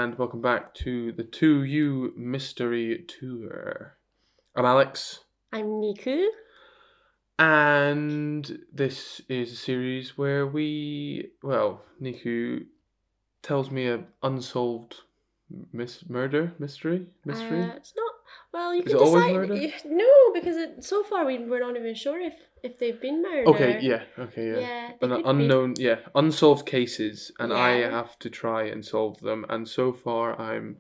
and welcome back to the 2U Mystery Tour. I'm Alex. I'm Niku. And this is a series where Niku tells me an unsolved mystery. It's not. Well, you Is can it always decide. murder? No, because so far we're not even sure if they've been murdered. Okay, yeah. Yeah, An unknown, unsolved cases, and I have to try and solve them. And so far, I'm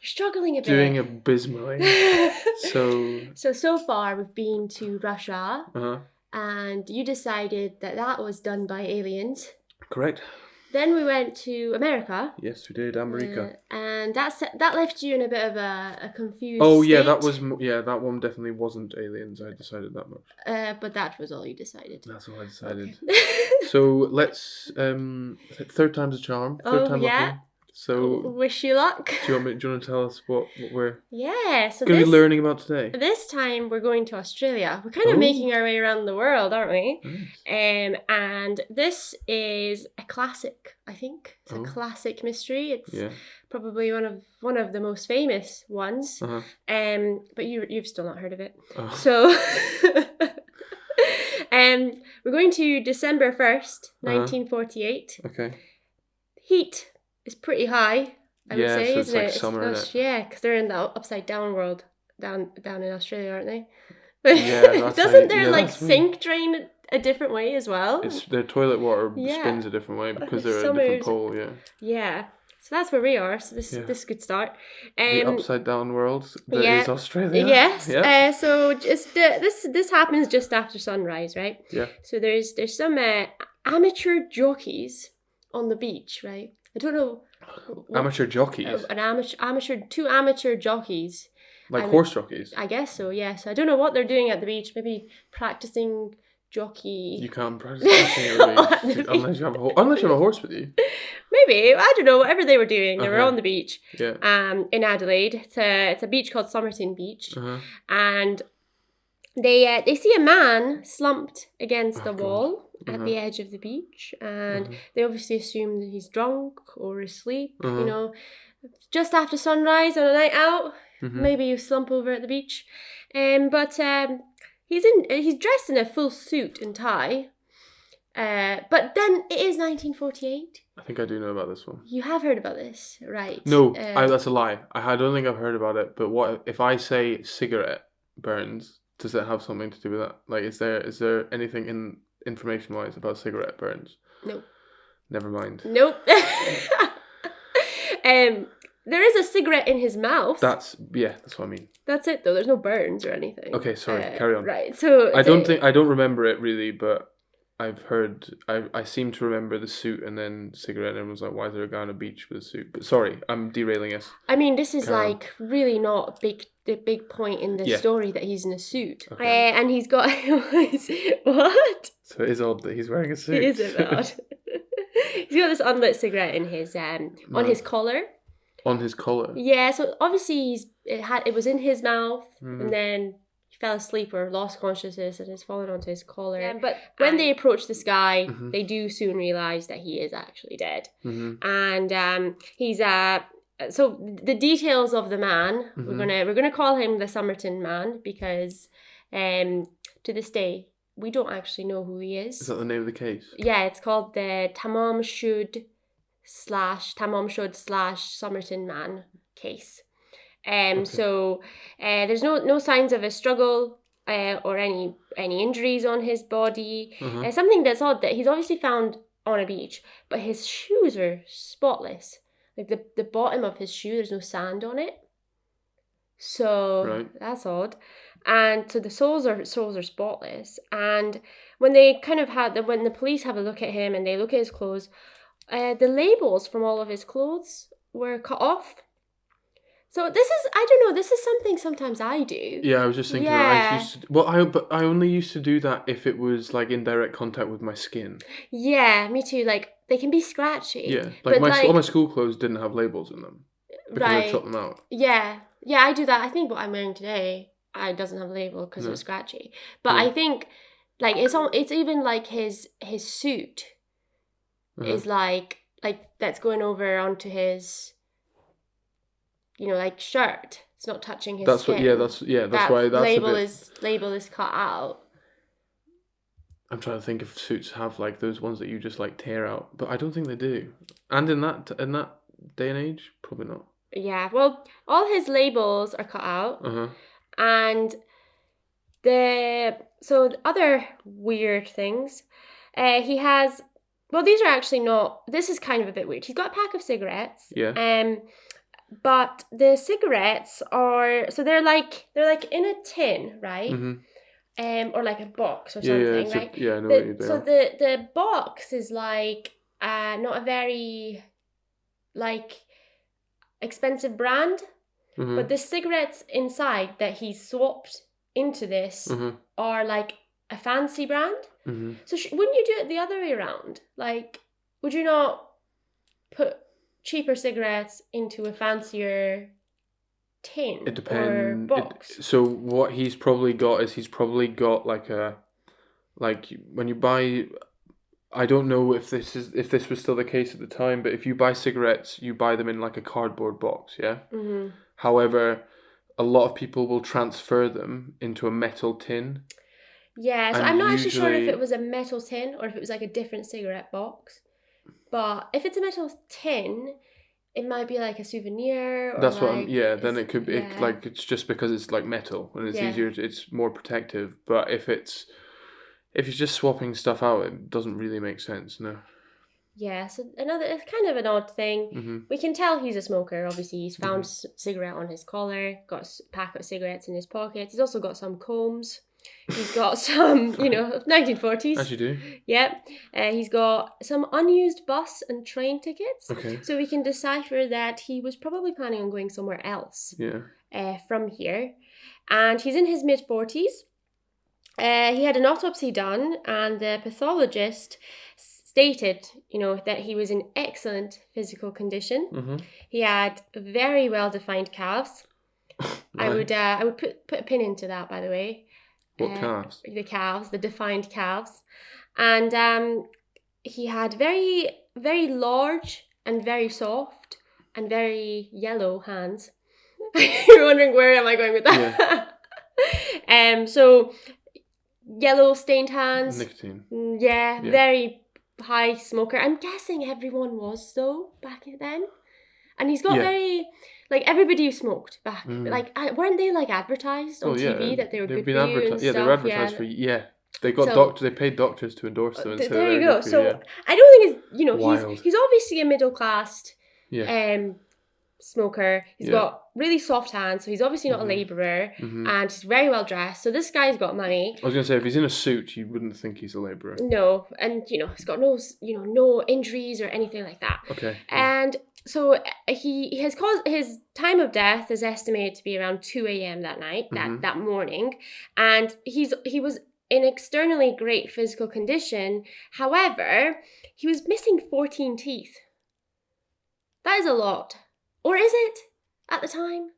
struggling a bit. Doing abysmally. So far we've been to Russia, and you decided that was done by aliens. Correct. Then we went to America. Yes, we did, America. And that left you in a bit of a confused state. that one definitely wasn't aliens. I decided that much. But that was all you decided. That's all I decided. Okay. So let's third time's a charm. Third time lucky. So wish you luck. Do you want to tell us what we're so going to be learning about today? This time we're going to Australia. We're kind of making our way around the world, aren't we? Nice. And this is a classic, I think. It's a classic mystery. It's probably one of the most famous ones. But you've still not heard of it. So we're going to December 1st, 1948. Okay. Heat. It's pretty high, I would say, so isn't it? Like summer, isn't it? Yeah, because they're in the upside down world down in Australia, aren't they? Yeah, doesn't their sink drain a different way as well? It's their toilet water spins a different way because they're at a different pole. Yeah. So that's where we are. So this is a good start. The upside down world that is Australia. Yes. Yeah. So just this happens just after sunrise, right? Yeah. So there's some amateur jockeys on the beach, right? I don't know. Amateur jockeys? Two amateur jockeys. Like horse jockeys? I guess so, yes. I don't know what they're doing at the beach. Maybe practicing jockey. You can't practice jockeying at the beach unless you have a horse with you. Maybe. I don't know. Whatever they were doing, they were on the beach. Yeah. In Adelaide. It's a beach called Somerton Beach. And they see a man slumped against the wall at the edge of the beach, and they obviously assume that he's drunk or asleep. You know, just after sunrise on a night out, maybe you slump over at the beach. But he's dressed in a full suit and tie. But then it is 1948. I think I do know about this one. You have heard about this, right? No, that's a lie. I don't think I've heard about it. But what if I say cigarette burns? Does it have something to do with that? Like, is there anything information-wise about cigarette burns? No. Never mind. Nope. There is a cigarette in his mouth. That's what I mean. That's it, though. There's no burns or anything. Okay, sorry. Carry on. Right. So I don't remember it really, but I've heard. I seem to remember the suit and then cigarette. And everyone was like, "Why is there a guy on a beach with a suit?" But sorry, I'm derailing us. I mean, this is really not the big point in the story that he's in a suit. Okay. And he's got what? So it is odd that he's wearing a suit. It is a bit odd. He's got this unlit cigarette in his on his collar. On his collar. Yeah. So obviously it was in his mouth, and then he fell asleep or lost consciousness and has fallen onto his collar. Yeah, but when they approach this guy, they do soon realise that he is actually dead. And he's so the details of the man, we're gonna call him the Somerton Man because to this day we don't actually know who he is. Is that the name of the case? Yeah, it's called the Tamam Shud / Somerton Man case. So there's no signs of a struggle or any injuries on his body. Something that's odd that he's obviously found on a beach, but his shoes are spotless. Like the bottom of his shoe, there's no sand on it. So that's odd. And so the soles are spotless. And when when the police have a look at him and they look at his clothes, the labels from all of his clothes were cut off. So this is something sometimes I do. Yeah, I was just thinking that I only used to do that if it was like in direct contact with my skin. Yeah, me too. Like they can be scratchy. Yeah, all my school clothes didn't have labels in them because I took them out. Yeah, I do that. I think what I'm wearing today, it doesn't have a label because it was scratchy. But I think like it's even like his suit is like that's going over onto his like shirt. It's not touching his That's skin. that's That why that's label a bit. label is cut out. I'm trying to think if suits have like those ones that you just like tear out, but I don't think they do. And in that day and age, probably not. Yeah, well, all his labels are cut out, and the other weird things, he has. Well, these are actually not. This is kind of a bit weird. He's got a pack of cigarettes. Yeah. But the cigarettes are they're like in a tin, right? Or like a box or something, right? I know what you do. So the box is like not a very like expensive brand, but the cigarettes inside that he swapped into this are like a fancy brand. So wouldn't you do it the other way around? Like, would you not put cheaper cigarettes into a fancier tin It depends. or box? So what he's probably got is like when you buy. I don't know if this was still the case at the time, but if you buy cigarettes, you buy them in like a cardboard box, yeah. However, a lot of people will transfer them into a metal tin. Yeah, so I'm not actually sure if it was a metal tin or if it was like a different cigarette box. But if it's a metal tin, it might be like a souvenir. Or that's like, what I'm. Yeah, then it could be like it's just because it's like metal and it's easier. It's more protective. But if you're just swapping stuff out, it doesn't really make sense. No. Yeah, so it's kind of an odd thing. We can tell he's a smoker. Obviously, he's found cigarette on his collar, got a pack of cigarettes in his pockets. He's also got some combs. He's got some, 1940s. As you do. Yep. He's got some unused bus and train tickets. Okay. So we can decipher that he was probably planning on going somewhere else. Yeah. From here. And he's in his mid-40s. He had an autopsy done, and the pathologist stated, that he was in excellent physical condition. He had very well-defined calves. Right. I would put a pin into that, by the way. What calves? The calves, the defined calves. And he had very, very large and very soft and very yellow hands. You're wondering where am I going with that? Yeah. So yellow stained hands. Nicotine. Yeah, very high smoker. I'm guessing everyone was though back then. And he's got very, like, everybody who smoked back, like, weren't they like advertised on TV that they were good for you and stuff? They were advertised for They got doctors. They paid doctors to endorse them. There you go. So I don't think it's he's obviously a middle class smoker. He's got really soft hands, so he's obviously not a labourer, and he's very well dressed. So this guy's got money. I was gonna say, if he's in a suit, you wouldn't think he's a labourer. No, and he's got no injuries or anything like that. Okay. And so he has caused his time of death is estimated to be around 2 a.m. that night, that morning, and he was in externally great physical condition. However, he was missing 14 teeth. That is a lot. Or is it at the time?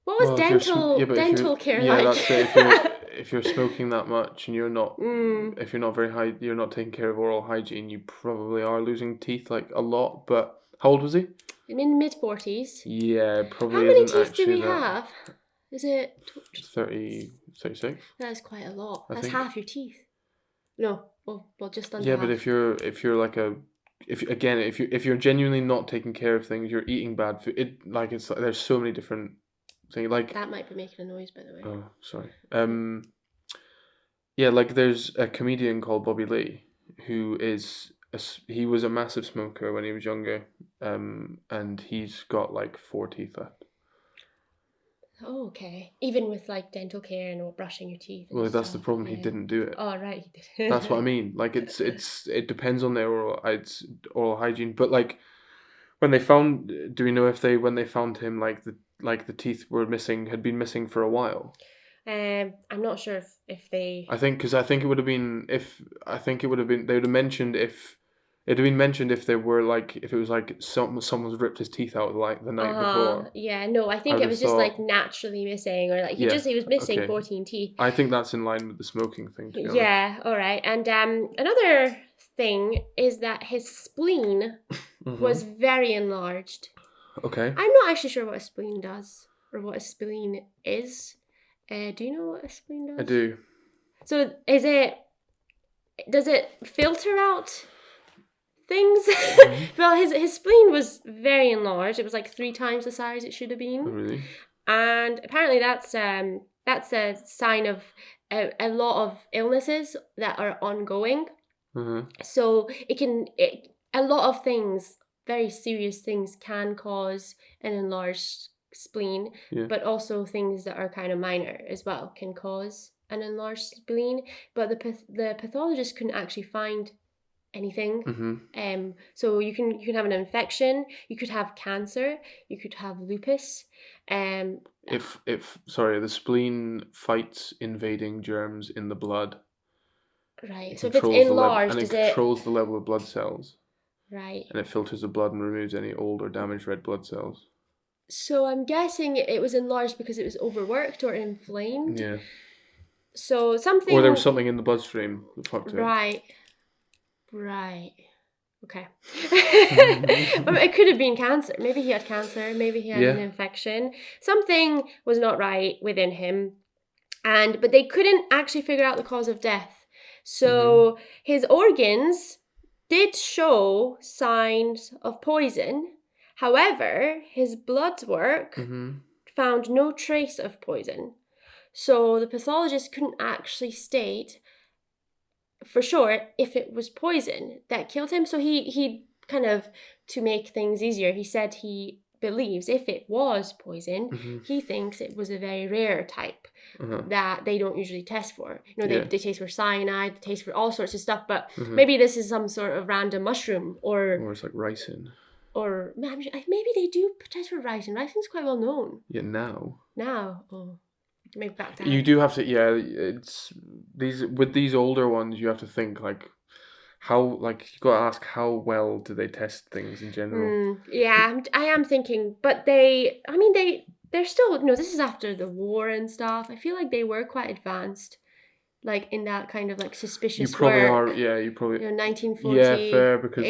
What was dental care like? Yeah, that's it. If you're smoking that much and you're not, if you're not you're not taking care of oral hygiene, you probably are losing teeth like a lot. But how old was he? I'm in mid-40s. Yeah, probably. How many teeth do we have? Is it 30, 36? That is quite a lot. That's half your teeth. No, well, just under. Yeah, half. but if you're like if you're genuinely not taking care of things, you're eating bad food. There's so many different things. Like that might be making a noise, by the way. Oh, sorry. Yeah, like there's a comedian called Bobby Lee who he was a massive smoker when he was younger, and he's got like 4 teeth left. Oh, okay. Even with like dental care and brushing your teeth. Well, that's the problem. Yeah. He didn't do it. Oh, right, he did. That's what I mean. Like it depends on their oral hygiene. But like when they found, do we know if when they found him like the teeth had been missing for a while? I'm not sure if they. I think it would have been they would have mentioned if. It'd have been mentioned if there were if it was someone's ripped his teeth out like the night before. Yeah, no, I think it was just like naturally missing, or like he was missing 14 teeth. I think that's in line with the smoking thing. To be honest. Yeah, all right. And another thing is that his spleen was very enlarged. Okay. I'm not actually sure what a spleen does or what a spleen is. Do you know what a spleen does? I do. So does it filter out things? Well, his spleen was very enlarged. It was like 3 times the size it should have been. Oh, really? And apparently that's a sign of a lot of illnesses that are ongoing. So a lot of things, very serious things, can cause an enlarged spleen, but also things that are kind of minor as well can cause an enlarged spleen. But the pathologist couldn't actually find anything. So you can have an infection, you could have cancer, you could have lupus. If the spleen fights invading germs in the blood. Right. So if it's enlarged, it controls the level of blood cells. Right. And it filters the blood and removes any old or damaged red blood cells. So I'm guessing it was enlarged because it was overworked or inflamed. Yeah. So something. Or there was something in the bloodstream that fucked it. Right. Okay. It could have been cancer. Maybe he had cancer. Maybe he had an infection. Something was not right within him, but they couldn't actually figure out the cause of death. So his organs did show signs of poison. However, his blood work found no trace of poison. So the pathologist couldn't actually state for sure if it was poison that killed him. So he kind of, to make things easier, he said he believes if it was poison, he thinks it was a very rare type that they don't usually test for. They taste for cyanide, they taste for all sorts of stuff, but maybe this is some sort of random mushroom or it's like ricin. Or maybe they do test for ricin. Ricin's quite well known. Yeah, now. Oh. Maybe back then. You do have to, it's these older ones, you have to think how, you gotta ask how well do they test things in general. Yeah, I am thinking, but they're still, this is after the war and stuff. I feel like they were quite advanced, in that kind of suspicious You probably work. are, you probably. 1940. Yeah, fair, because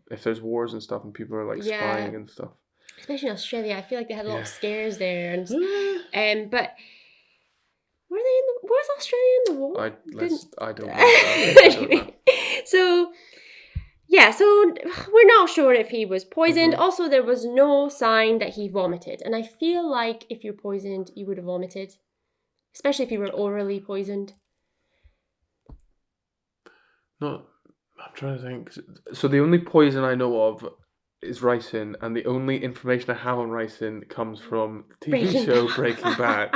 if there's wars and stuff and people are spying and stuff. Especially in Australia, I feel like they had a lot of scares there, and but was Australia in the war? I don't know. So we're not sure if he was poisoned. Also, there was no sign that he vomited, and I feel like if you're poisoned, you would have vomited, especially if you were orally poisoned. I'm trying to think. So the only poison I know of is ricin, and the only information I have on ricin comes from the TV show Breaking Bad.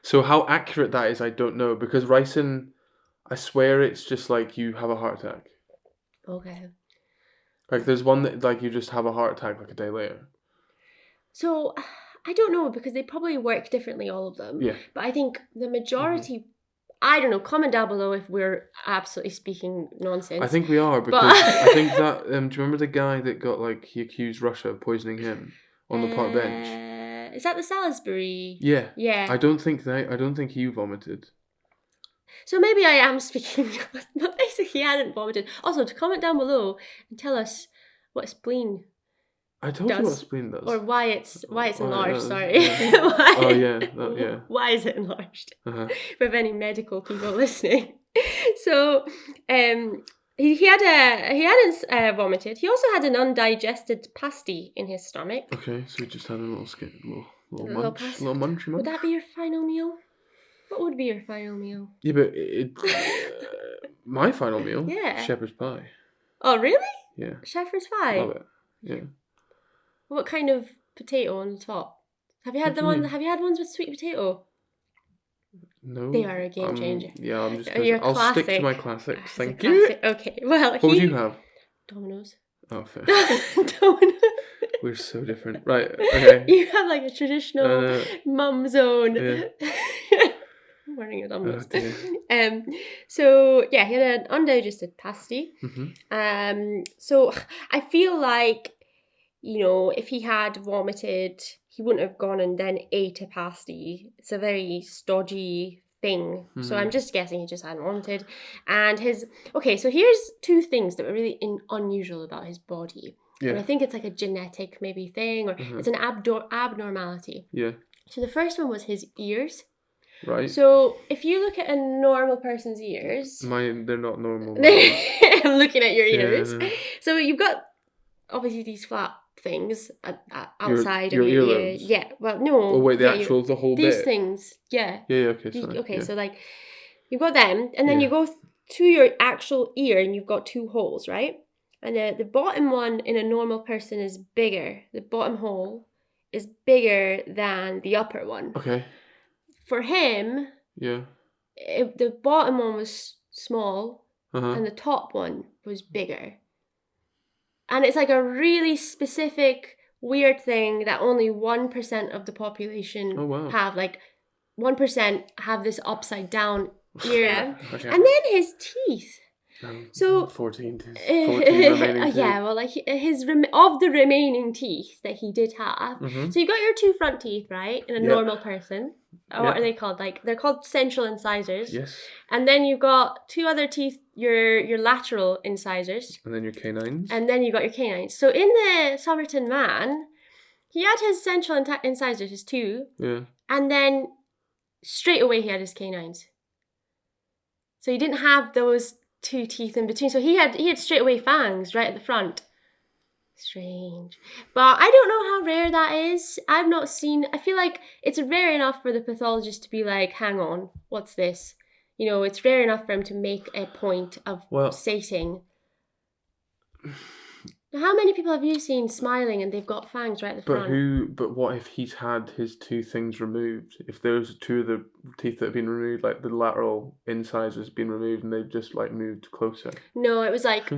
So how accurate that is, I don't know, because ricin, I swear it's just you have a heart attack. Okay. There's one that you just have a heart attack a day later. So I don't know, because they probably work differently, all of them. Yeah. But I think the majority. I don't know. Comment down below if we're absolutely speaking nonsense. I think we are, because I think that. Do you remember the guy that got he accused Russia of poisoning him on the park bench? Is that the Salisbury? Yeah. Yeah. I don't think he vomited. So maybe I am speaking, but basically he hadn't vomited. Also, to comment down below and tell us what spleen. I told you what spleen does. Or why it's enlarged, sorry. Yeah. Why is it enlarged? For any medical people listening. So, he hadn't vomited. He also had an undigested pasty in his stomach. Okay, so he just had a little munch. Would that be your final meal? What would be your final meal? Yeah, but my final meal? Yeah. Shepherd's pie. Oh, really? Yeah. Shepherd's pie? Love it. Yeah. What kind of potato on the top? Have you had ones with sweet potato? No. They are a game changer. Yeah, I'm just. I'll stick to my classics. Thank you. Classic. Okay. Well, what would you have? Domino's. Oh, fair. Domino's. We're so different, right? Okay. You have a traditional mum's own. Yeah. I'm wearing a Domino's. Oh, so yeah, he had an undigested pasty. So I feel like, if he had vomited, he wouldn't have gone and then ate a pasty. It's a very stodgy thing. So I'm just guessing he just hadn't vomited. And so here's 2 things that were really unusual about his body. And I think it's like a genetic maybe thing, or it's an abnormality. Yeah. So the first one was his ears. Right. So if you look at a normal person's ears... They're not normal. I'm looking at your ears. Yeah, so you've got obviously these flat things outside your of your earlobes. ear. Yeah, well, no. Oh wait, the whole these bit. Things, yeah. Yeah, okay, sorry. Okay, so like you've got them, and then you go to your actual ear, and you've got 2 holes, right? And the bottom one in a normal person is bigger. The bottom hole is bigger than the upper one. Okay. For him, the bottom one was small, and the top one was bigger. And it's like a really specific, weird thing that only 1% of the population have. Like 1% have this upside down ear. Okay. And then his teeth. So 14 remaining teeth. Yeah, well, like of the remaining teeth that he did have. So you got your 2 front teeth, right, in a normal person. What are they called? Like they're called central incisors. Yes. And then you got 2 other teeth, your lateral incisors. And then your canines. And then you got your canines. So in the Somerton Man, he had his central incisors, his 2. Yeah. And then straight away he had his canines. So he didn't have those 2 teeth in between. So he had straight away fangs right at the front. Strange. But I don't know how rare that is. I've not seen... I feel like it's rare enough for the pathologist to be like, hang on, what's this? You know, it's rare enough for him to make a point of stating... How many people have you seen smiling and they've got fangs right at the front? But what if he's had his 2 things removed? If there's 2 of the teeth that have been removed, like the lateral incisors been removed and they've just like moved closer? No, it was like,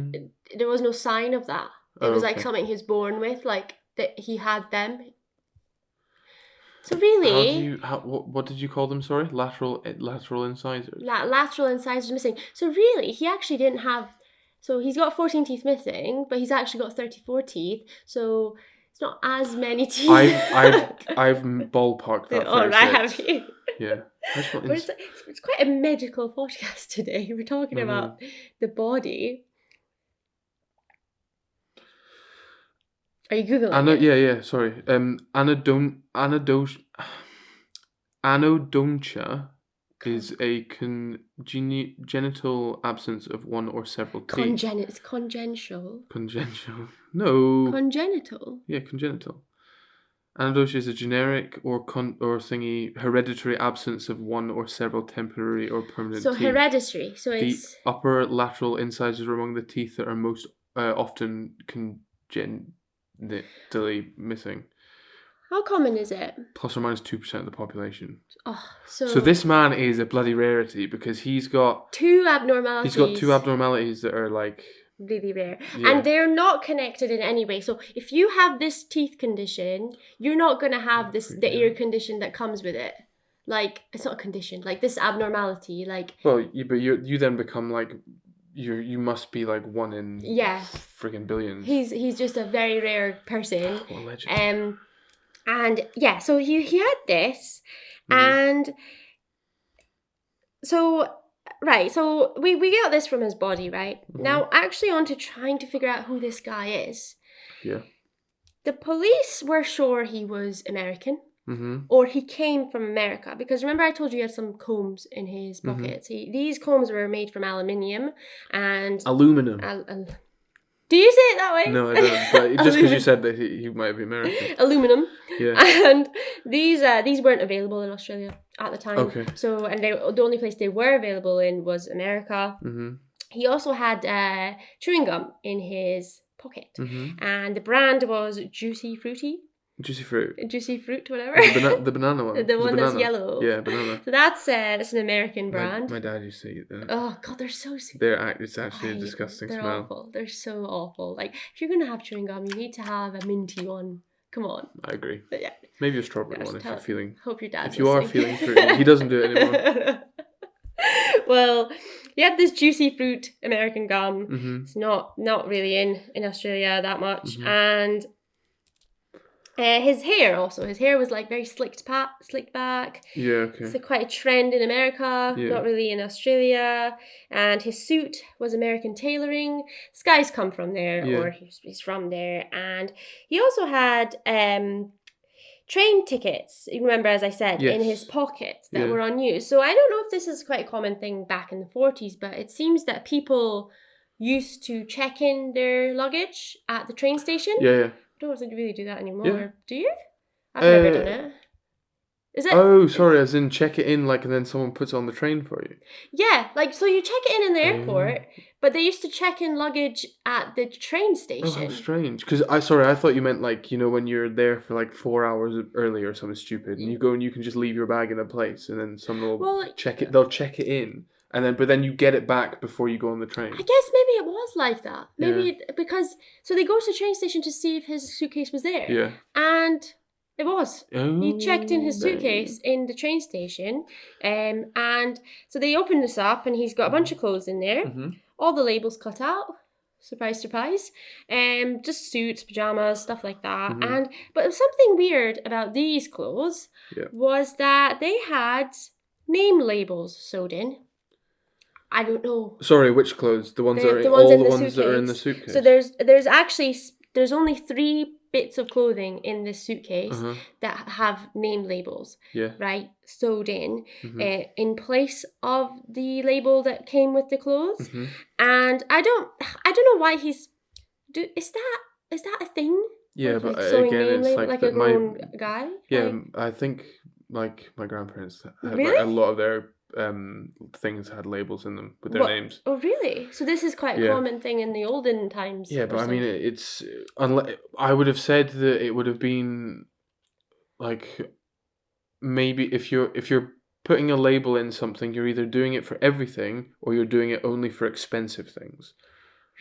there was no sign of that. It was like something he was born with, like that he had them. So really... what did you call them, sorry? Lateral incisors? Lateral incisors missing. So really, he actually didn't have... So he's got 14 teeth missing, but he's actually got 34 teeth. So it's not as many teeth. I've ballparked that. Oh, right, have you? Yeah. It's quite a medical podcast today. We're talking about the body. Are you Googling it? Sorry. Anodontia is a congenital absence of one or several teeth. It's congenital. Congenital. No. Congenital? Yeah, congenital. Anodontia is a generic or hereditary absence of one or several temporary or permanent teeth. So hereditary. So the upper lateral incisors are among the teeth that are most often congenitally missing. How common is it? Plus or minus 2% of the population. Oh, so this man is a bloody rarity because he's got 2 abnormalities. He's got 2 abnormalities that are like really rare, and they're not connected in any way. So if you have this teeth condition, you're not gonna have the ear condition that comes with it. Like it's not a condition. Like this abnormality. Like but you then become like you must be like 1 in friggin' billions. He's just a very rare person. What a legend. And so he had this, and so we got this from his body, right? Now actually on to trying to figure out who this guy is. Yeah. The police were sure he was American, or he came from America, because remember I told you he had some combs in his pockets. These combs were made from aluminium and aluminum. Do you say it that way? No, I don't. But just because you said that he might be American. Aluminum. Yeah. And these weren't available in Australia at the time. Okay. So the only place they were available in was America. He also had chewing gum in his pocket, and the brand was Juicy Fruit, whatever. The banana one. The one that's yellow. Yeah, banana. So that's an American brand. My dad used to eat that. Oh God, they're so sweet. It's actually a disgusting smell. They're awful. They're so awful. Like if you're gonna have chewing gum, you need to have a minty one. Come on. I agree. But yeah. Maybe a strawberry one if you're feeling. Hope your dad's If you are feeling fruity, he doesn't do it anymore. Well, he had this Juicy Fruit American gum. It's not really in Australia that much, and His hair also. His hair was like very slicked back. Yeah, okay. It's quite a trend in America, Yeah. not really in Australia. And his suit was American tailoring. This guy's come from there, Yeah. or he's from there. And he also had train tickets, you remember, as I said, Yes. in his pocket that Yeah. were unused. So I don't know if this is quite a common thing back in the 40s, but it seems that people used to check in their luggage at the train station. Yeah. I don't know if they really do that anymore. Yeah. Do you? I've never done it. Is it? Oh, sorry, as in check it in, like, and then someone puts it on the train for you. Yeah, like, so you check it in the airport, but they used to check in luggage at the train station. Oh, how strange. Because I thought you meant, like, you know, when you're there for like 4 hours early or something stupid, and you go and you can just leave your bag in a place, and then someone will check it. They'll check it in, and then but then you get it back before you go on the train. I guess maybe it was like that. Maybe because so they go to the train station to see if his suitcase was there. Yeah. And it was. Oh, he checked in his suitcase in the train station, and so they opened this up, and he's got a bunch of clothes in there. Mm-hmm. All the labels cut out. Surprise, surprise. Just suits, pajamas, stuff like that. Mm-hmm. But something weird about these clothes was that they had name labels sewed in. I don't know. Sorry, which clothes? The ones that are the ones all in the the ones that are in the suitcase. suitcase. So there's only 3 bits of clothing in this suitcase that have name labels. Yeah. Right, sewed in place of the label that came with the clothes. And I don't know why is that a thing? Yeah, like but sewing again, name it's label, like a grown guy. Yeah, like, I think like my grandparents had Really? like, a lot of their things had labels in them with their names. Oh, really? So this is quite a common thing in the olden times. Yeah, but I mean, it's I would have said that it would have been like maybe if you're putting a label in something, you're either doing it for everything or you're doing it only for expensive things.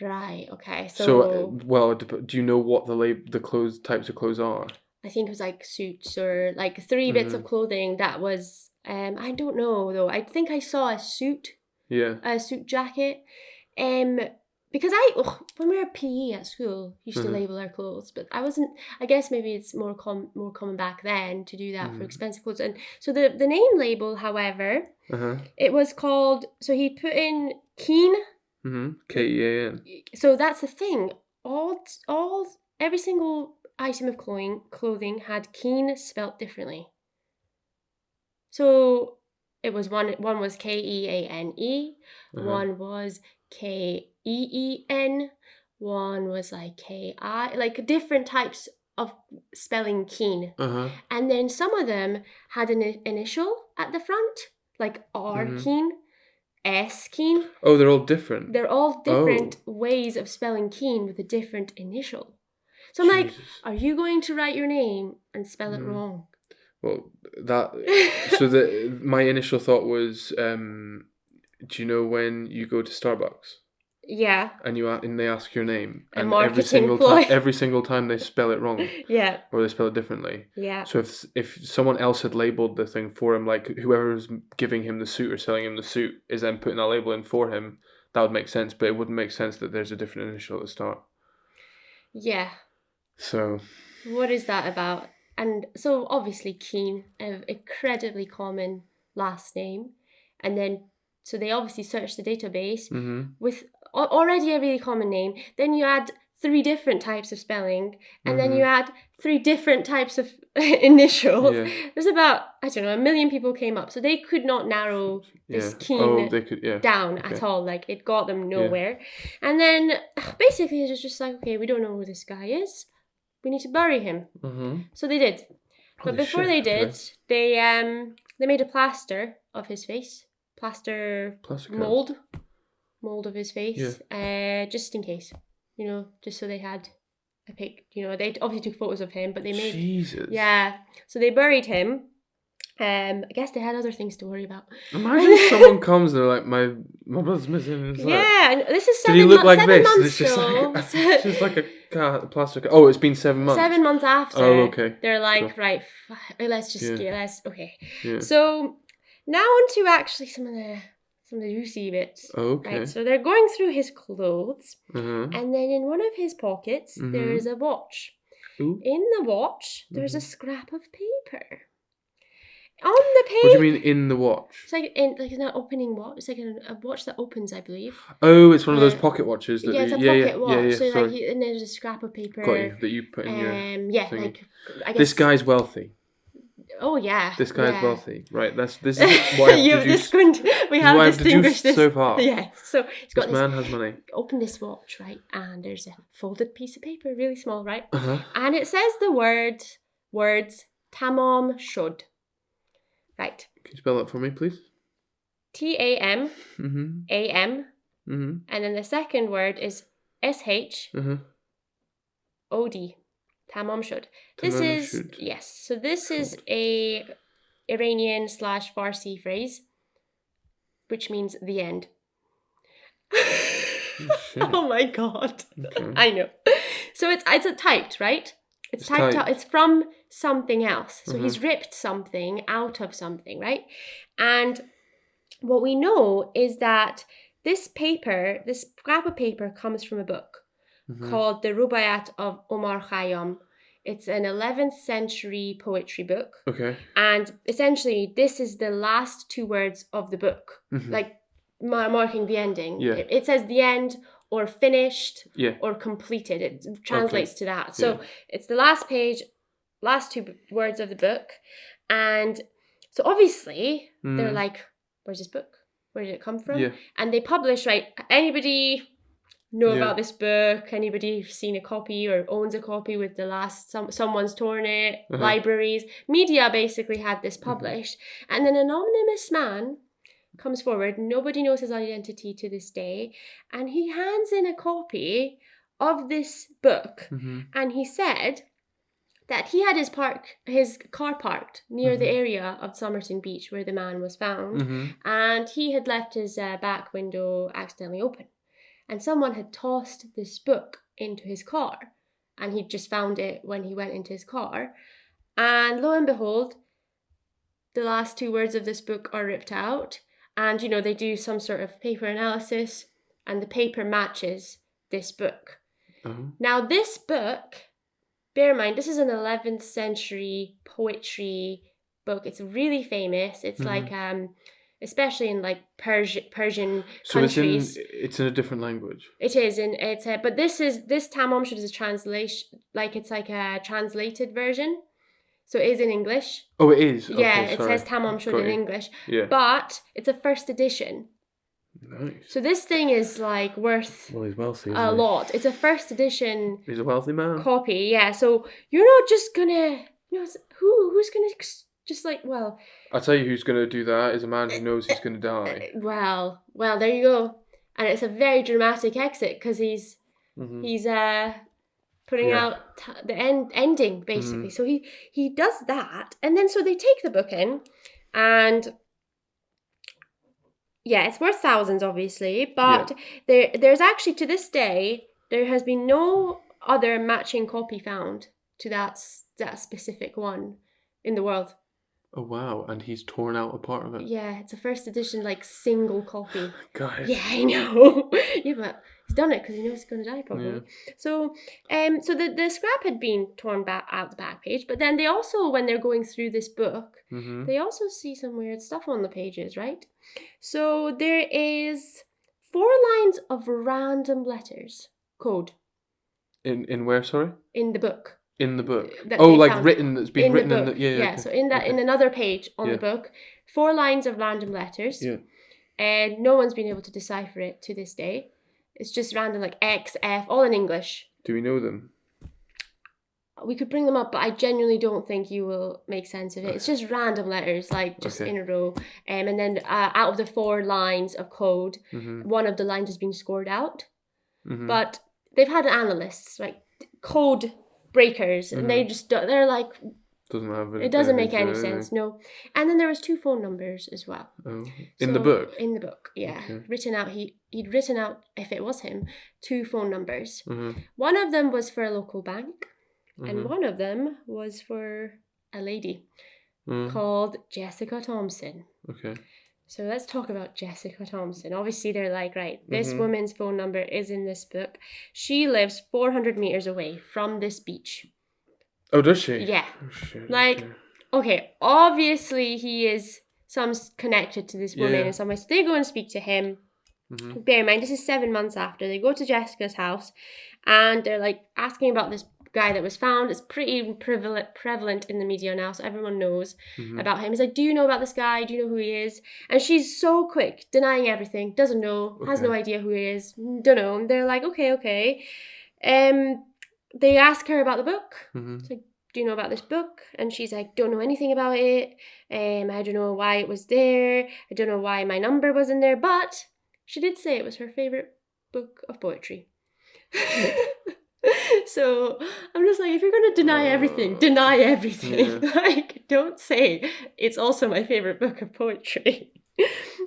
Right. Okay. So well, do you know what the types of clothes are? I think it was like suits or like 3 bits of clothing that was I don't know though. I think I saw a suit. Yeah. A suit jacket. Because when we were at PE at school, used to label our clothes, but I wasn't. I guess maybe it's more common back then to do that for expensive clothes. And so the name label, however, it was called. So he put in Keen. Kean. So that's the thing. Every single item of clothing had Keen spelt differently. So it was one was Keane, one was Keen, one was like Ki, like different types of spelling keen. And then some of them had an initial at the front, like R keen, S keen. Oh, they're all different. They're all different ways of spelling keen with a different initial. So I'm like, are you going to write your name and spell it wrong? Well, my initial thought was, do you know when you go to Starbucks? Yeah. And they ask your name, and every single time they spell it wrong. Yeah. Or they spell it differently. Yeah. So if someone else had labeled the thing for him, like whoever's giving him the suit or selling him the suit is then putting that label in for him, that would make sense. But it wouldn't make sense that there's a different initial at the start. Yeah. So. What is that about? And so obviously Keen, an incredibly common last name. And then, so they obviously searched the database with already a really common name. Then you add 3 different types of spelling. And then you add 3 different types of initials. Yeah. There's about, I don't know, 1 million people came up. So they could not narrow this Keen down at all. Like it got them nowhere. Yeah. And then basically it was just like, okay, we don't know who this guy is. We need to bury him. So they did. But before they did, they made a plaster of his face. Plaster mold of his face. Yeah. Just in case. You know, just so they had a pic. You know, they obviously took photos of him, but they made... Jesus. Yeah. So they buried him. I guess they had other things to worry about. Imagine someone comes and they're like, my brother's missing. It's and this is 7 months. Did he look like 7 this? Months It's just like a plastic. Oh, it's been 7 months. 7 months after. Oh, okay. They're like, cool. Right, let's just okay. Yeah. So now on to actually some of the juicy bits. Okay. Right. So they're going through his clothes, and then in one of his pockets there is a watch. Ooh. In the watch, there's a scrap of paper. On the page. What do you mean in the watch? It's like an opening watch. It's like a watch that opens, I believe. Oh, it's one of those pocket watches. That it's a pocket watch. Yeah, so sorry. and there's a scrap of paper. Got you, that you put in your thingy. like I guess. This guy's wealthy. Oh yeah. This guy's wealthy, right? This is what I've deduced. We have distinguished this so far. Yeah. So he's got this man has money. Open this watch, right? And there's a folded piece of paper, really small, right? Uh-huh. And it says the words tamam shud. Right. Can you spell that for me, please? TAM AM. Mm-hmm. And then the second word is SHOD. Tamam shud. This is yes. So this is a Iranian / Farsi phrase, which means the end. Oh my god! Okay. I know. So it's typed, right? It's typed out. It's from something else. So he's ripped something out of something, right? And what we know is that this scrap of paper comes from a book called The Rubaiyat of Omar Khayyam. It's an 11th century poetry book. Okay. And essentially, this is the last two words of the book, like marking the ending. Yeah. It says the end or finished or completed. It translates to that. So it's the last page, last two words of the book. And so obviously, they're like, where's this book? Where did it come from? Yeah. And they publish, right? Anybody know about this book? Anybody seen a copy or owns a copy with the last someone's torn it? Libraries, media basically had this published, and an anonymous man comes forward. Nobody knows his identity to this day, and he hands in a copy of this book, and he said that he had his car parked near the area of Somerton Beach where the man was found, and he had left his back window accidentally open. And someone had tossed this book into his car, and he just found it when he went into his car. And lo and behold, the last two words of this book are ripped out, and they do some sort of paper analysis, and the paper matches this book. Now, this book, bear in mind, this is an 11th century poetry book. It's really famous. It's like especially in like Persian countries. So it's in a different language. It is, and but this Tamam Shud is a translation, like it's like a translated version. So it is in English. Oh, it is. Yeah, okay, it says Tamam Shud in English. Yeah. But it's a first edition. Nice. So this thing is like worth he's wealthy, a lot. It's a first edition. He's a wealthy man. Copy, yeah. So you're not just gonna, who's gonna just like, well. I'll tell you who's gonna do that is a man who knows he's gonna die. Well, there you go. And it's a very dramatic exit because he's putting out the ending basically. So he does that, and then so they take the book in, and yeah, it's worth thousands, obviously, but there's actually, to this day, there has been no other matching copy found to that specific one in the world. Oh, wow. And he's torn out a part of it. Yeah, it's a first edition, like, single copy. Guys. Yeah, I know. Yeah, but he's done it because he knows he's going to die, probably. Yeah. So the scrap had been torn back out the back page, but then they also, when they're going through this book, they also see some weird stuff on the pages, right? So there is 4 lines of random letters, code. In where, sorry? In the book. In the book. Written, that's been written in the... Yeah, okay. So in another page on the book, 4 lines of random letters. Yeah. And no one's been able to decipher it to this day. It's just random, like X, F, all in English. Do we know them? We could bring them up, but I genuinely don't think you will make sense of it. It's just random letters, like just in a row. And then out of the 4 lines of code, one of the lines has been scored out. But they've had analysts, like code breakers, and they're like, it doesn't make any sense, no. And then there was 2 phone numbers as well. Oh, in the book? In the book, yeah. Okay. Written out, he'd written out, if it was him, 2 phone numbers. One of them was for a local bank, and one of them was for a lady called Jessica Thompson. Okay. So let's talk about Jessica Thompson. Obviously, they're like, right, this woman's phone number is in this book. She lives 400 meters away from this beach. Oh, does she? Yeah. Oh, shit. Like, okay, obviously he is connected to this woman in some way. So they go and speak to him. Mm-hmm. Bear in mind, this is 7 months after. They go to Jessica's house and they're like asking about this guy that was found. It's pretty prevalent in the media now, so everyone knows about him. He's like, do you know about this guy? Do you know who he is? And she's so quick, denying everything, doesn't know, has no idea who he is, don't know. And they're like, okay. They ask her about the book. It's like, do you know about this book? And she's like, don't know anything about it. I don't know why it was there. I don't know why my number was in there, but she did say it was her favourite book of poetry. So I'm just like, if you're going to deny everything, deny everything. Yeah. Like, don't say it's also my favourite book of poetry.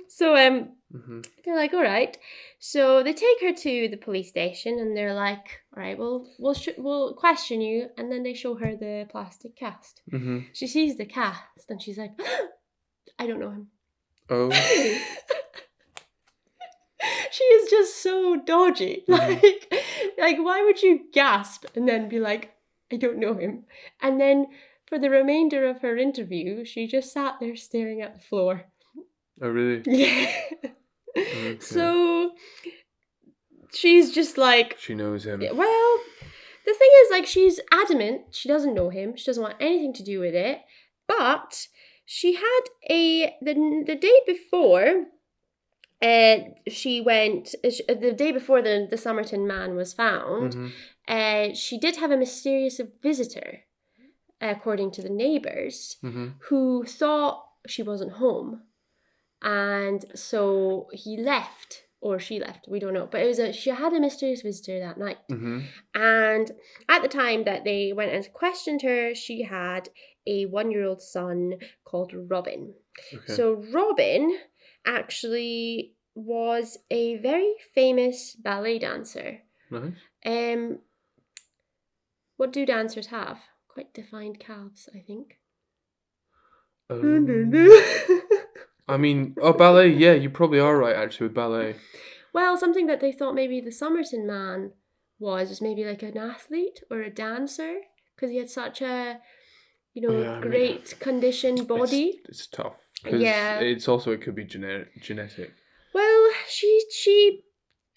So they're like, all right. So they take her to the police station and they're like, all right, well, we'll question you. And then they show her the plastic cast. She sees the cast and she's like, I don't know him. Oh. She is just so dodgy. Like, why would you gasp and then be like, I don't know him? And then for the remainder of her interview, she just sat there staring at the floor. Oh, really? Yeah. Okay. So she's just like... She knows him. Well, the thing is, like, she's adamant she doesn't know him. She doesn't want anything to do with it. But she had the day before... she went the day before the Somerton Man was found. She did have a mysterious visitor, according to the neighbours, who thought she wasn't home, and so he left or she left. We don't know, but she had a mysterious visitor that night. And at the time that they went and questioned her, she had a 1-year-old son called Robin. So Robin actually was a very famous ballet dancer. Nice. What do dancers have? Quite defined calves, I think. I mean, ballet, yeah, you probably are right, actually, with ballet. Well, something that they thought maybe the Somerton Man was maybe like an athlete or a dancer, because he had such a, great conditioned body. It's tough. Because it could be genetic. Well, she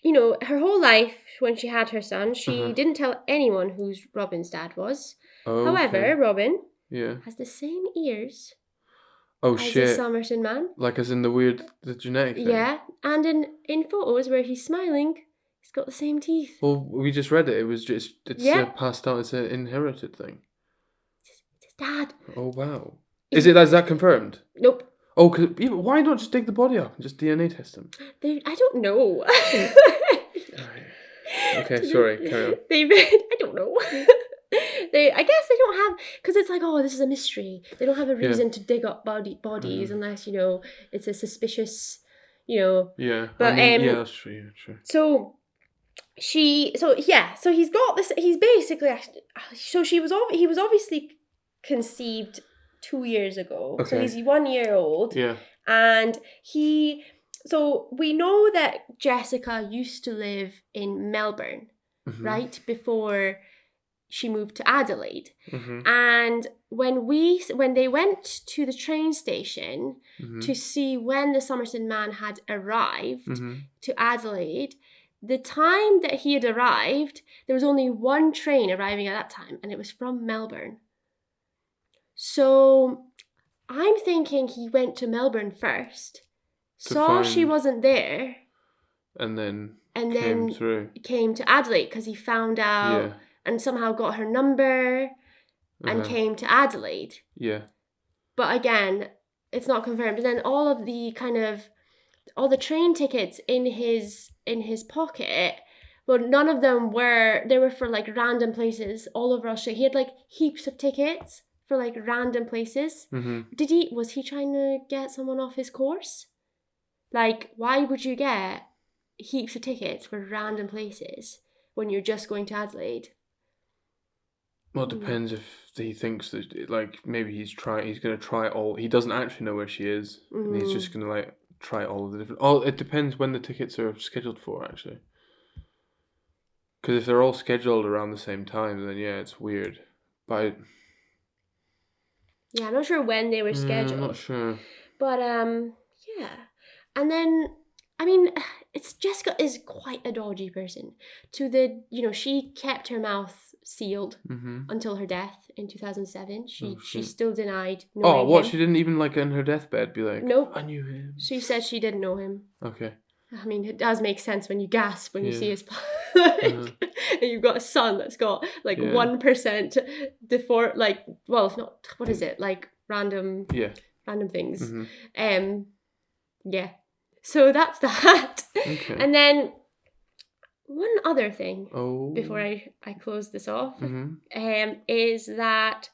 her whole life when she had her son, she didn't tell anyone who Robin's dad was. However, Robin has the same ears as the Somerton Man. Like as in the genetic thing? Yeah, and in photos where he's smiling, he's got the same teeth. Well, we just read it. It's passed down. It's an inherited thing. It's his dad. Oh, wow. Is that confirmed? Nope. Oh, why not just dig the body up and just DNA test them? I don't know. Okay, sorry, carry on. I don't know. I guess they don't have, because it's like, oh, this is a mystery. They don't have a reason to dig up bodies unless, it's a suspicious, Yeah, but that's true, yeah, true. So he's got this, he's basically, so he was obviously conceived 2 years ago. Okay. So he's 1 year old. Yeah. And so we know that Jessica used to live in Melbourne, right? Before she moved to Adelaide. And when they went to the train station to see when the Somerton Man had arrived to Adelaide, the time that he had arrived, there was only one train arriving at that time, and it was from Melbourne. So I'm thinking he went to Melbourne first, saw she wasn't there, and then came to Adelaide because he found out and somehow got her number and came to Adelaide. Yeah. But again, it's not confirmed. And then all the train tickets in his pocket, well, none of them they were for like random places all over Australia. He had like heaps of tickets for like random places. Was he trying to get someone off his course? Like, why would you get heaps of tickets for random places when you're just going to Adelaide? Well, it depends if he thinks that, like, maybe he's going to try all. He doesn't actually know where she is, and he's just going to like try all of the different. It depends when the tickets are scheduled for, actually. Because if they're all scheduled around the same time, then yeah, it's weird. But Yeah, I'm not sure when they were scheduled. I'm not sure. But yeah. And then I mean, it's Jessica is quite a dodgy person. She kept her mouth sealed until her death in 2007. She still denied knowing what? him. She didn't even like in her deathbed be like, nope. I knew him. She said she didn't know him. Okay. I mean, it does make sense when you gasp when you see his and you've got a son that's got like 1% not, what is it, like random things. Yeah. So that's that. Okay. And then one other thing before I close this off is that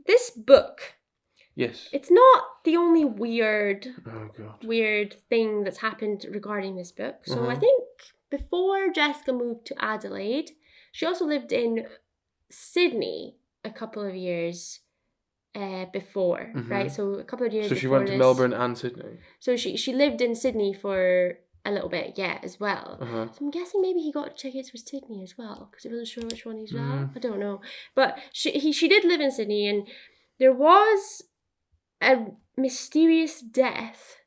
this book, yes, it's not the only weird thing that's happened regarding this book. So I think before Jessica moved to Adelaide, she also lived in Sydney a couple of years before, right? So a couple of years before. So she went to Melbourne and Sydney. So she lived in Sydney for a little bit, as well. So I'm guessing maybe he got tickets for Sydney as well, because he wasn't sure which one he's at. I don't know. But she did live in Sydney, and there was a mysterious death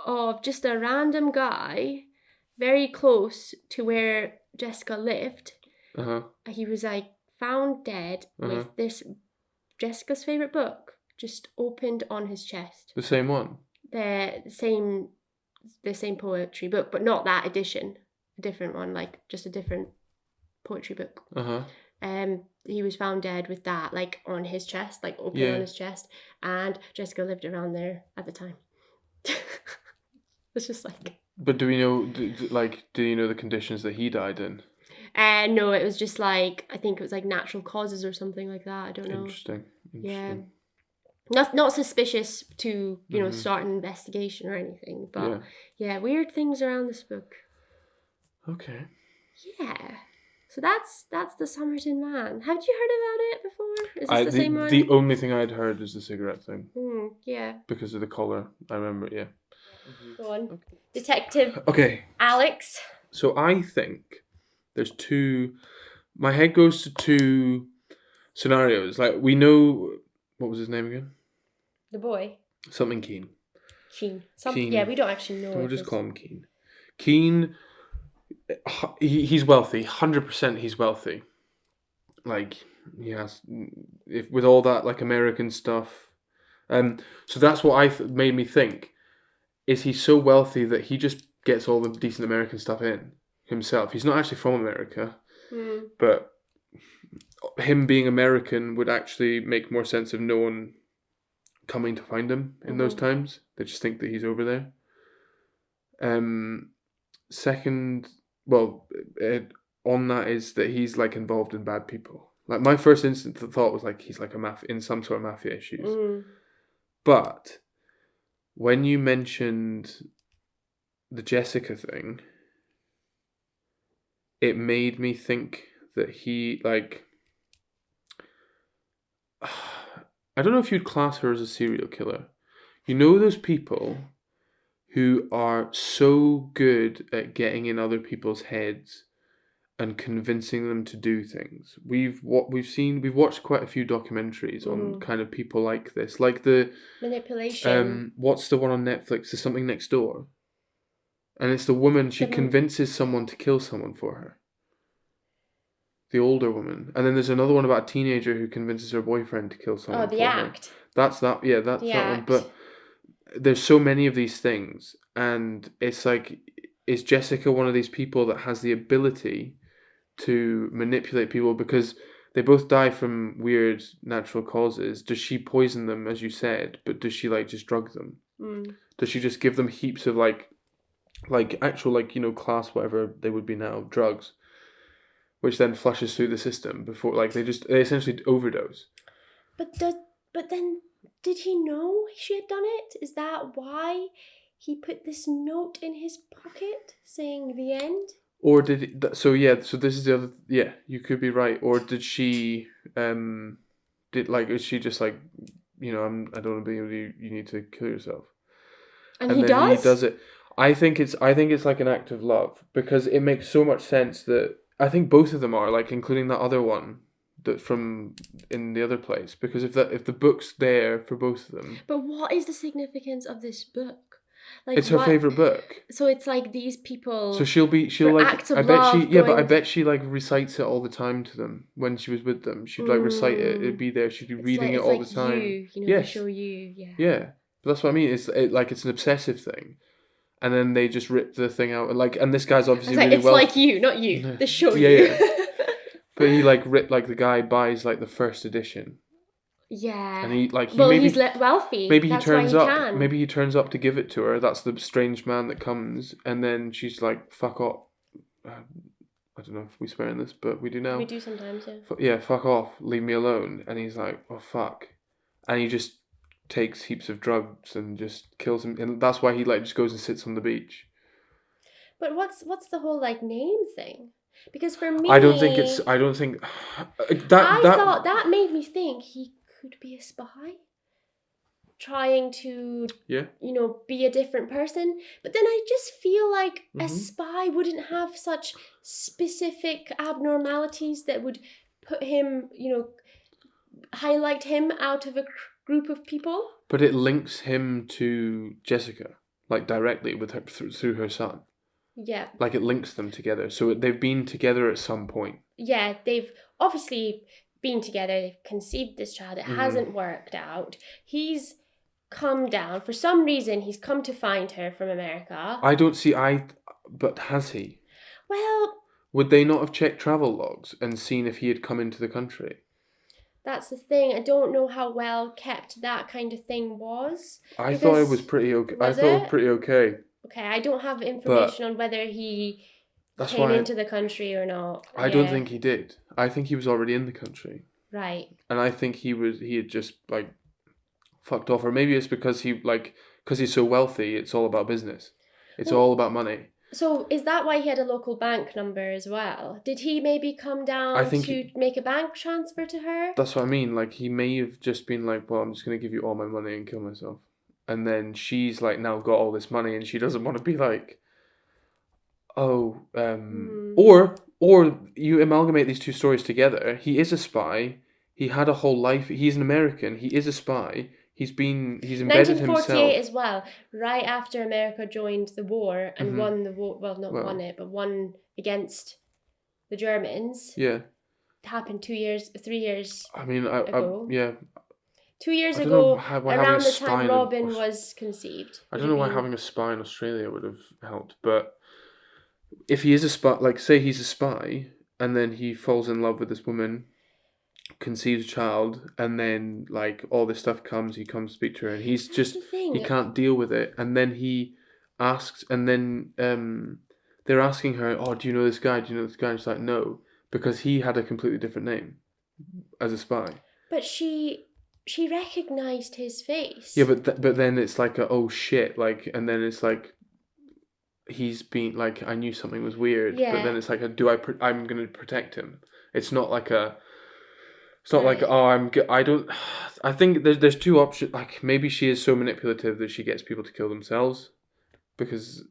of just a random guy very close to where Jessica lived. He was like found dead with this Jessica's favourite book just opened on his chest. The same one? The same poetry book, but not that edition. A different one, like just a different poetry book. He was found dead with that, like on his chest, like open on his chest, and Jessica lived around there at the time. It's just like. But do we know? Do you know the conditions that he died in? No, it was just like, I think it was like natural causes or something like that. I don't know. Interesting. Yeah. Not suspicious to start an investigation or anything, but weird things around this book. Okay. Yeah. So that's the Somerton Man. Have you heard about it before? Is this the same one? The only thing I'd heard is the cigarette thing. Yeah. Because of the collar, I remember. Yeah. Go on. Okay. Detective. Okay. Alex. So I think there's two. My head goes to two scenarios. Like, we know, what was his name again? The boy. Something Keen. Keen. Yeah, we don't actually know. We'll just call him Keen. Keen, he's wealthy. 100% he's wealthy. Like, he has, with all that, like, American stuff. So that's what made me think. Is he so wealthy that he just gets all the decent American stuff in himself? He's not actually from America. But him being American would actually make more sense of no one coming to find him in those times. They just think that he's over there. Second, on that is that he's like involved in bad people. Like, my first instant thought was like he's like in some sort of mafia issues. But when you mentioned the Jessica thing, it made me think that he, like, I don't know if you'd class her as a serial killer. You know those people who are so good at getting in other people's heads and convincing them to do things. We've watched quite a few documentaries on kind of people like this, like the manipulation. What's the one on Netflix? There's Something Next Door, and it's the woman. She convinces someone to kill someone for her. The older woman, and then there's another one about a teenager who convinces her boyfriend to kill someone. Oh, The Act. That's that. Yeah, that's that one. But there's so many of these things, and it's like, is Jessica one of these people that has the ability to manipulate people because they both die from weird natural causes? Does she poison them, as you said, but does she like just drug them? Does she just give them heaps of like actual, like, class whatever they would be now, drugs, which then flushes through the system before, like, they essentially overdose? But then did he know she had done it? Is that why he put this note in his pocket saying the end? Or did he, so this is the other, you could be right. Or did she is she just like, I don't want to be with you, you need to kill yourself, and he does it? I think it's like an act of love, because it makes so much sense that I think both of them are, like, including that other one, from in the other place, because if the book's there for both of them, But what is the significance of this book? Like, it's her what? favorite book. So it's like these people. So she'll for like, acts of I bet she love yeah, but I going. bet she like recites it all the time to them when she was with them. She'd like recite it. It'd be there. She'd be reading it It's all like the time. they Yes, show you, yeah. yeah. But that's what I mean. It's an obsessive thing, and then they just rip the thing out. And this guy's obviously It's like, really it's well. like you, not you. They show Yeah, you. yeah. But he like ripped, like the guy buys like the first edition, Yeah. and he like he Well, maybe he's wealthy. maybe he That's why turns he up. can. Maybe he turns up to give it to her. That's the strange man that comes, and then she's like, "Fuck off." I don't know if we swear in this, but we do now. We do sometimes, yeah. Yeah, fuck off, leave me alone. And he's like, "Oh fuck," and he just takes heaps of drugs and just kills him. And that's why he like just goes and sits on the beach. But what's the whole like name thing? Because for me, I don't think it's. I don't think that I that. thought that made me think he could be a spy, trying to Yeah. be a different person. But then I just feel like a Mhm. spy wouldn't have such specific abnormalities that would put him, highlight him out of a group of people. But it links him to Jessica, like directly with her through her son. Yeah. Like it links them together. So they've been together at some point. Yeah, they've obviously been together. They've conceived this child. It hasn't worked out. He's come down. For some reason, he's come to find her from America. I don't see. But has he? Well, Would they not have checked travel logs and seen if he had come into the country? that's the thing. I don't know how well kept that kind of thing was. I thought it was pretty okay. I thought it was pretty okay. Okay, I don't have information on whether he came into the country or not. I don't think he did. I think he was already in the country. Right. And I think he had just like fucked off, or maybe it's because because he's so wealthy, it's all about business. It's all about money. So is that why he had a local bank number as well? Did he maybe come down to make a bank transfer to her? That's what I mean. Like he may have just been like, well, I'm just gonna give you all my money and kill myself. And then she's like now got all this money and she doesn't want to be like, or you amalgamate these two stories together. He is a spy. He had a whole life. He's an American. He is a spy. He's embedded 1948 himself. as well, right after America joined the war and won the war. Well, won it, but won against the Germans. Yeah. It happened 3 years I mean, ago. yeah. 2 years ago, around the time Robin was conceived. I don't know why having a spy in Australia would have helped, but if he is a spy, like say he's a spy, and then he falls in love with this woman, conceives a child, and then like all this stuff comes, he comes to speak to her, and he's just he can't deal with it, and then he asks, and then they're asking her, "Oh, do you know this guy? Do you know this guy?" And she's like, "No," because he had a completely different name as a spy. But she recognized his face. Yeah, but then it's like oh shit, like, and then it's like he's been like, I knew something was weird, but then it's like I'm gonna protect him. It's not like I think there's two options. Like maybe she is so manipulative that she gets people to kill themselves, because.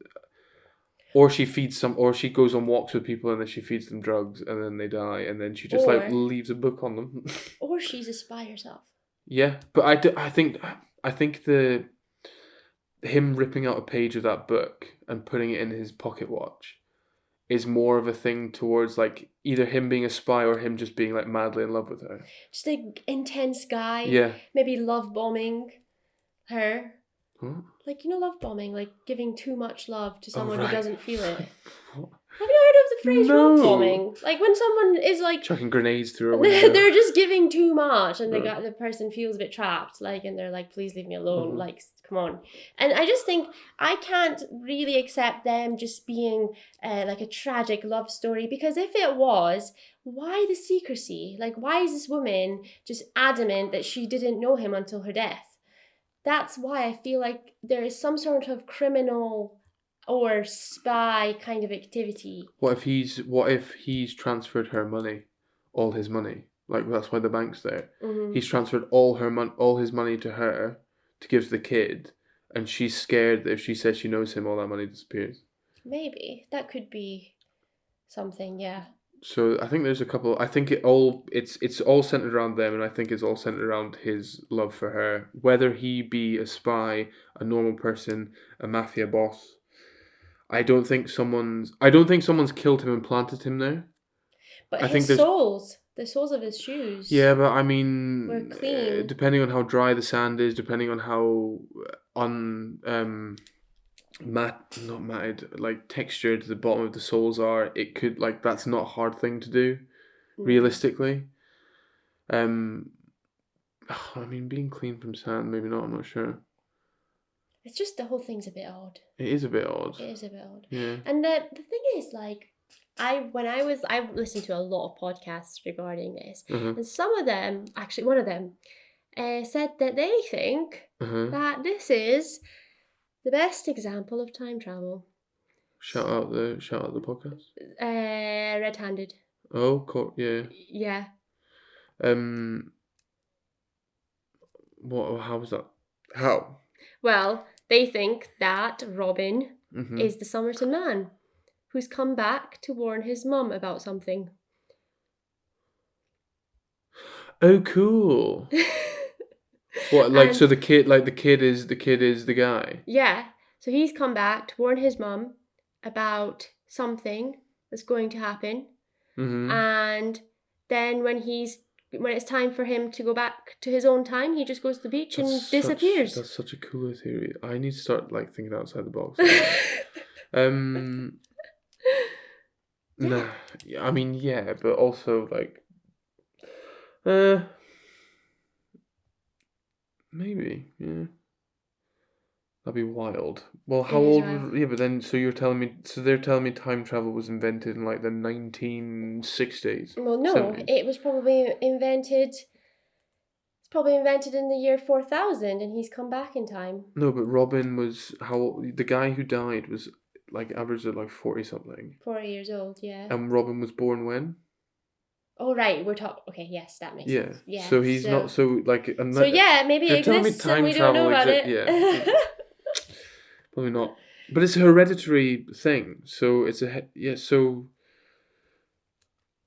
Or she goes on walks with people and then she feeds them drugs and then they die and then she just like leaves a book on them. Or she's a spy herself. Yeah, but I think him ripping out a page of that book and putting it in his pocket watch is more of a thing towards like either him being a spy or him just being like madly in love with her. Just an intense guy. Yeah. Maybe love bombing her. What? Like, love bombing, like giving too much love to someone who doesn't feel it. What? Have you heard of the phrase love bombing? Like when someone is like chucking grenades through a window. They're just giving too much and the person feels a bit trapped, like, and they're like, please leave me alone, like, come on. And I just think I can't really accept them just being like a tragic love story, because if it was, why the secrecy? Like, why is this woman just adamant that she didn't know him until her death? That's why I feel like there is some sort of criminal or spy kind of activity. What if he's transferred her money, all his money? Like that's why the bank's there. Mm-hmm. He's transferred all his money to her to give to the kid, and she's scared that if she says she knows him, all that money disappears. Maybe that could be something. Yeah. So I think there's a couple. I think it's all centered around them, and I think it's all centered around his love for her. Whether he be a spy, a normal person, a mafia boss, I don't think someone's killed him and planted him there. But I think his there's soles, the soles of his shoes yeah, but I were mean, clean. depending on how dry the sand is, depending on how not matted, like textured the bottom of the soles are, it could like that's not a hard thing to do Mm. realistically. Um, I mean, being clean from sand, maybe not. I'm not sure. It's just the whole thing's a bit odd. It is a bit odd. It is a bit odd. Yeah. And the thing is, like, I listened to a lot of podcasts regarding this, Uh-huh. and some of them, actually, one of them, said that they think Uh-huh. that this is the best example of time travel. Shout out the podcast. Red-handed. Oh, yeah. Yeah. Um, how was that? How? Well, they think that Robin Mm-hmm. is the Somerton Man who's come back to warn his mum about something. Oh, cool. What, like, And so the kid is the guy? yeah, so he's come back to warn his mum about something that's going to happen. Mm-hmm. And then when it's time for him to go back to his own time, he just goes to the beach and disappears. That's such a cooler theory. I need to start, like, thinking outside the box. Um, nah, yeah, I mean, yeah, but also, like, maybe, yeah. That'd be wild. Well, It how is old wild. was... Yeah, but then, so they're telling me time travel was invented in, like, the 1960s? Well, no, 70s? it was probably invented. It's probably invented in the year 4000, and he's come back in time. No, but Robin was... The guy who died was, like, averaged at, like, 40-something. 4 years old, yeah. And Robin was born when? Oh, right, we're talking. Okay, yes, that makes Yeah. sense. Yeah. So he's not... So, like... So yeah, maybe You're it telling me exists and time we don't know travel about exists... it. Yeah. Probably not. But it's a hereditary thing. So it's a... Yeah, so...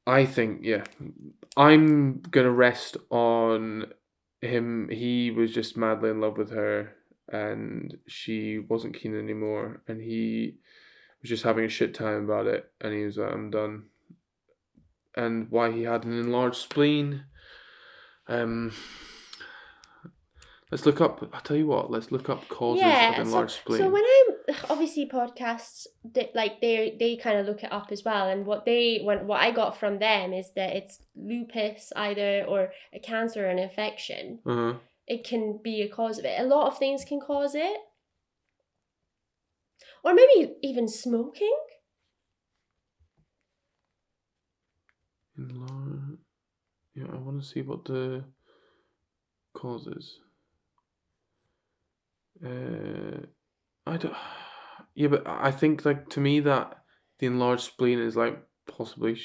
I think, yeah. I'm gonna rest on him. He was just madly in love with her and she wasn't keen anymore and he was just having a shit time about it and he was like, I'm done. And why he had an enlarged spleen. Um, let's look up. I'll tell you what. Let's look up causes of Yeah, enlarged so spleen. when I'm obviously podcasts that like they kind of look it up as well, and what I got from them is that it's lupus either or a cancer or an infection. Uh-huh. It can be a cause of it. A lot of things can cause it, or maybe even smoking. Yeah, I want to see what the causes. I don't. Yeah, but I think like to me that the enlarged spleen is like possibly.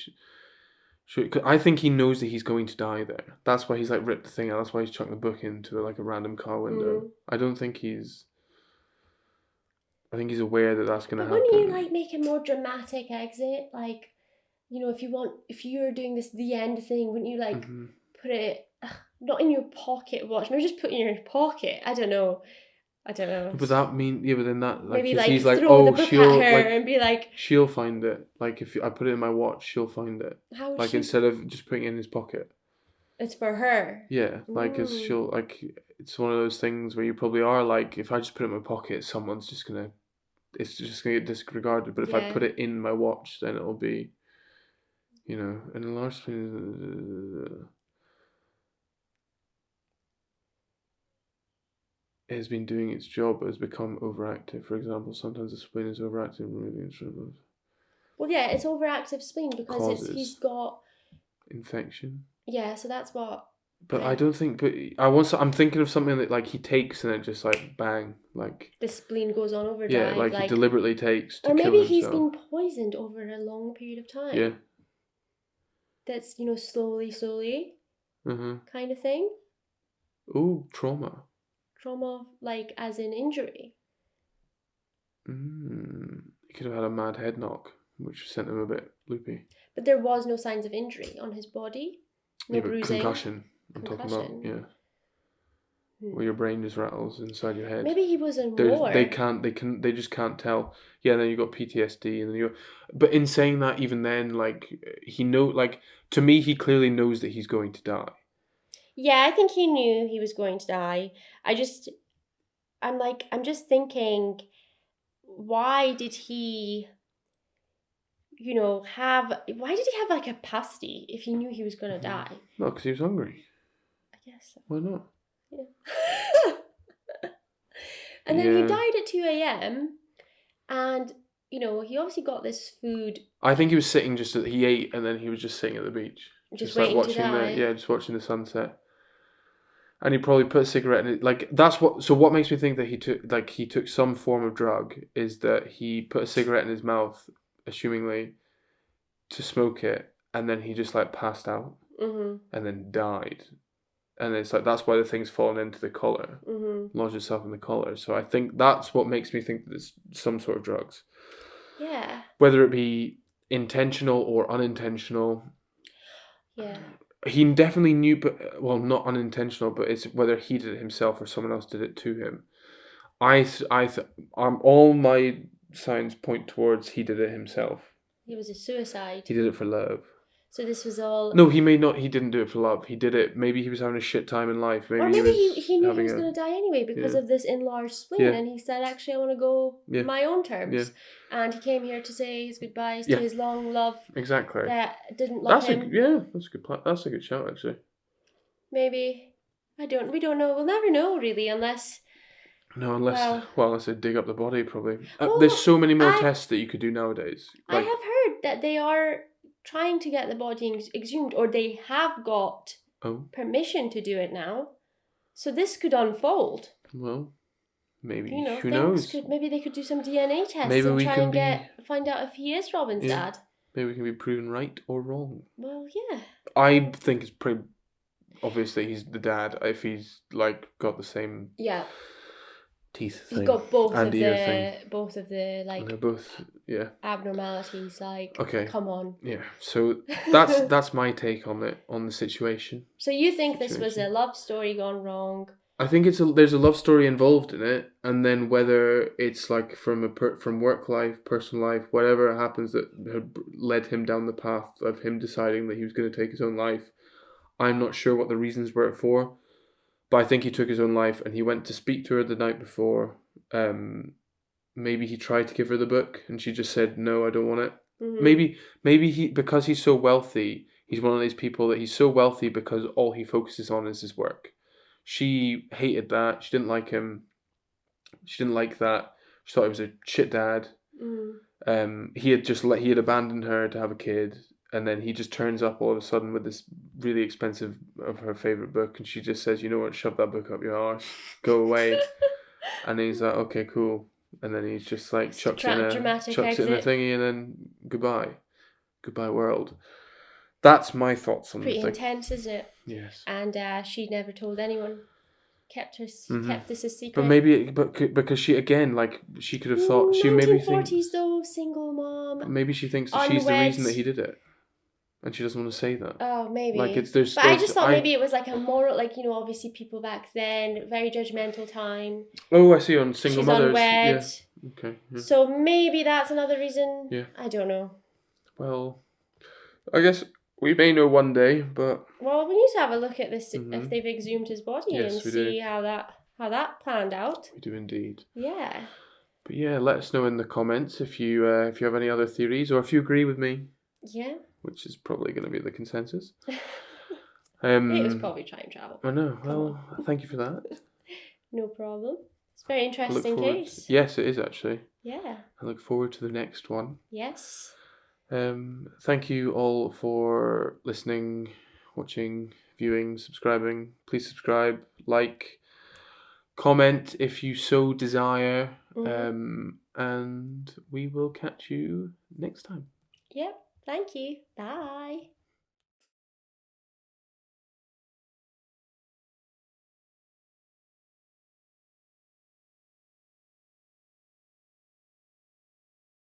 Cause I think he knows that he's going to die there. That's why he's like ripped the thing out. That's why he's chucked the book into like a random car window. I don't think he's. I think he's aware that that's going to But happen. wouldn't you like make a more dramatic exit? Like, if you're doing this the end thing, wouldn't you like put it not in your pocket watch, maybe just put it in your pocket? I don't know. But that mean but then that like maybe cause like he's like, throw the oh, book she'll at her like and be like, she'll find it. Like if I put it in my watch, she'll find it. how is like she? instead of just putting it in his pocket. It's for her. Yeah, like cause she'll like it's one of those things where you probably are like if I just put it in my pocket, someone's just gonna it's just gonna get disregarded. But if I put it in my watch, then it'll be, an enlarged spleen. It has been doing its job but has become overactive. For example, sometimes the spleen is overactive and really instrument. Well, yeah, it's overactive spleen because he's got infection. Yeah, so that's what. But I don't think. But I'm thinking of something that like he takes and it just like bang, like the spleen goes on overdrive. Yeah, like he deliberately takes to or kill maybe himself. he's been poisoned over a long period of time. Yeah. That's slowly, kind of thing. Ooh, trauma. Trauma, like as in injury. He could have had a mad head knock. which sent him a bit loopy. But there was no signs of injury on his body. No bruising. Concussion. I'm talking about, yeah. Where your brain just rattles inside your head. Maybe he was in war. They just can't tell. Yeah, then you got PTSD, and then but in saying that, even then, like, to me, he clearly knows that he's going to die. Yeah, I think he knew he was going to die. I'm just thinking, why did he, why did he have like a pasty if he knew he was going to die? Well, because he was hungry. I guess so. Why not? Yeah. And then he died at 2 a.m. and, he obviously got this food. I think he was sitting he ate and then he was just sitting at the beach. Just waiting like watching to die. just watching the sunset. And he probably put a cigarette in it. Like, what makes me think that he took some form of drug is that he put a cigarette in his mouth, assumingly, to smoke it, and then he just like passed out and then died. And it's like, that's why the thing's fallen into the collar, lodged itself in the collar. So I think that's what makes me think that it's some sort of drugs. Yeah. Whether it be intentional or unintentional. Yeah. He definitely knew, but not unintentional, but it's whether he did it himself or someone else did it to him. All my signs point towards he did it himself. It was a suicide. He did it for love. So this was all... No, he may not. He didn't do it for love. He did it. Maybe he was having a shit time in life. Maybe he knew he was going to die anyway because of this enlarged spleen. And he said, actually, I want to go my own terms. Yeah. And he came here to say his goodbyes to his long love. Exactly. That didn't love him. That's a good plan. That's a good shout, actually. Maybe. We don't know. We'll never know, really, unless... No, unless they dig up the body, probably. There's so many more tests that you could do nowadays. I have heard that they are trying to get the body exhumed, or they have got permission to do it now. So this could unfold. Well, maybe. Who knows? Maybe they could do some DNA tests and try and find out if he is Robin's dad. Maybe we can be proven right or wrong. Well, yeah. I think it's pretty obvious that he's the dad if he's like got the same teeth thing. He's got both of the like. And they're both abnormalities. Like, okay, come on. Yeah, so that's my take on it, on the situation. So you think this was a love story gone wrong? I think there's a love story involved in it, and then whether it's like from work life, personal life, whatever happens that had led him down the path of him deciding that he was going to take his own life. I'm not sure what the reasons were for. But I think he took his own life, and he went to speak to her the night before. Maybe he tried to give her the book, and she just said, "No, I don't want it." Mm-hmm. Maybe because he's so wealthy, he's one of these people that he's so wealthy because all he focuses on is his work. She hated that. She didn't like him. She didn't like that. She thought he was a shit dad. Mm. He had abandoned her to have a kid. And then he just turns up all of a sudden with this really expensive of her favourite book, and she just says, "You know what, shove that book up your arse, go away." And he's like, "Okay, cool." And then he's just like chucks it in a thingy, and then goodbye world. That's my thoughts on Pretty the thing. Pretty intense, isn't it? Yes. And she never told anyone. Kept this a secret. But maybe, because she again, like, she could have thought she maybe thinks 1940s though, single mom. Maybe she thinks that she's the reason that he did it. And she doesn't want to say that. Oh, maybe. Like, I just thought maybe it was like a moral, like, obviously people back then, very judgmental time. Oh, I see, on single She's mothers. Unwed. Yeah. Okay. Yeah. So maybe that's another reason. Yeah. I don't know. Well, I guess we may know one day, but... Well, we need to have a look at this, if they've exhumed his body and see how that planned out. We do indeed. Yeah. But yeah, let us know in the comments if you have any other theories, or if you agree with me. Yeah. Which is probably going to be the consensus. It was probably time travel. I know. Well, thank you for that. No problem. It's a very interesting case. Yes, it is actually. Yeah. I look forward to the next one. Yes. Thank you all for listening, watching, viewing, subscribing. Please subscribe, like, comment if you so desire. And we will catch you next time. Yep. Thank you. Bye.